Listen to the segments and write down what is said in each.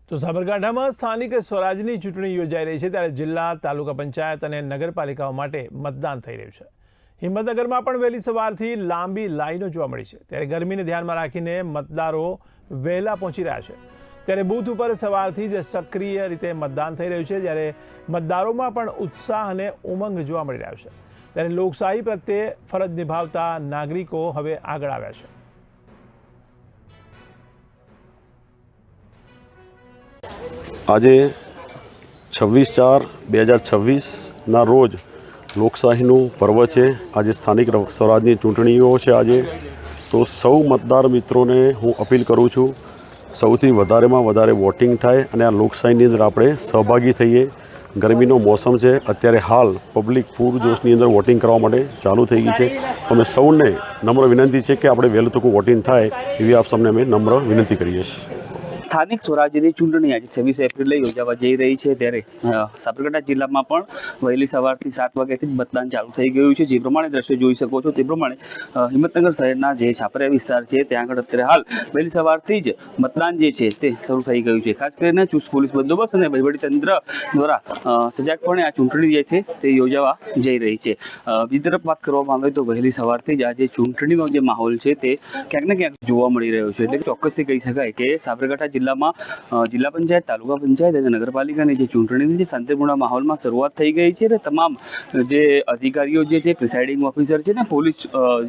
તો સાબરકાંઠામાં સ્થાનિક સ્વરાજની ચૂંટણી યોજાઈ રહી છે ત્યારે જિલ્લા તાલુકા પંચાયત અને નગરપાલિકાઓ માટે મતદાન થઈ રહ્યું છે। હિંમતનગરમાં પણ વહેલી સવારથી લાંબી લાઈનો જોવા મળી છે ત્યારે ગરમીને ધ્યાનમાં રાખીને મતદારો વહેલા પહોંચી રહ્યા છે। ત્યારે બૂથ ઉપર સવારથી જ સક્રિય રીતે મતદાન થઈ રહ્યું છે જ્યારે મતદારોમાં પણ ઉત્સાહ અને ઉમંગ જોવા મળી રહ્યો છે। ત્યારે લોકશાહી પ્રત્યે ફરજ નિભાવતા નાગરિકો હવે આગળ આવ્યા છે। આજે 26/4/2026 રોજ લોકશાહીનું પર્વ છે। આજે સ્થાનિક સ્વરાજની ચૂંટણીઓ છે। આજે તો સૌ મતદાર મિત્રોને હું અપીલ કરું છું સૌથી વધારેમાં વધારે વોટિંગ થાય અને આ લોકશાહીની અંદર આપણે સહભાગી થઈએ। ગરમીનો મોસમ છે, અત્યારે હાલ પબ્લિક પૂરજોશની અંદર વોટિંગ કરવા માટે ચાલુ થઈ ગઈ છે। અમે સૌને નમ્ર વિનંતી છે કે આપણે વહેલું તક વોટિંગ થાય એવી આપ સૌને અમે નમ્ર વિનંતી કરીએ છીએ। સ્થાનિક સ્વરાજ્યની ચૂંટણી આજે 26 એપ્રિલે યોજાવા જઈ રહી છે ત્યારે સાબરકાંઠા જિલ્લામાં પણ વહેલી સવારથી 7 વાગ્યાથી જ મતદાન ચાલુ થઈ ગયું છે। જે પ્રમાણે દ્રશ્યો જોઈ શકો છો તે પ્રમાણે હિંમતનગર શહેરના જે છાપરિયા વિસ્તાર છે ત્યાં આગળ અત્યારે હાલ વહેલી સવારથી જ મતદાન જે છે તે શરૂ થઈ ગયું છે। ખાસ કરીને ચુસ્ત પોલીસ બંદોબસ્ત અને વહીવટીતંત્ર દ્વારા સજાગપણે આ ચૂંટણી જે છે તે યોજાવા જઈ રહી છે। બીજી તરફ વાત કરવામાં આવે તો વહેલી સવારથી જ આ જે ચૂંટણીનો જે માહોલ છે તે ક્યાંક ને ક્યાંક જોવા મળી રહ્યો છે। એટલે ચોક્કસથી કહી શકાય કે સાબરકાંઠા જિલ્લામાં જિલ્લા પંચાયત, તાલુકા પંચાયત અને નગરપાલિકાની જે ચૂંટણીની જે શાંતિપૂર્ણ માહોલમાં શરૂઆત થઈ ગઈ છે અને તમામ જે અધિકારીઓ જે છે, પ્રિસાઇડિંગ ઓફિસર છે ને પોલીસ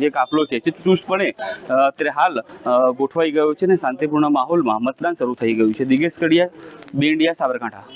જે કાફલો છે તે ચુસ્તપણે અત્યારે હાલ ગોઠવાઈ ગયો છે અને શાંતિપૂર્ણ માહોલમાં મતદાન શરૂ થઈ ગયું છે। દિગેશ કડિયા, બે ઇન્ડિયા, સાબરકાંઠા।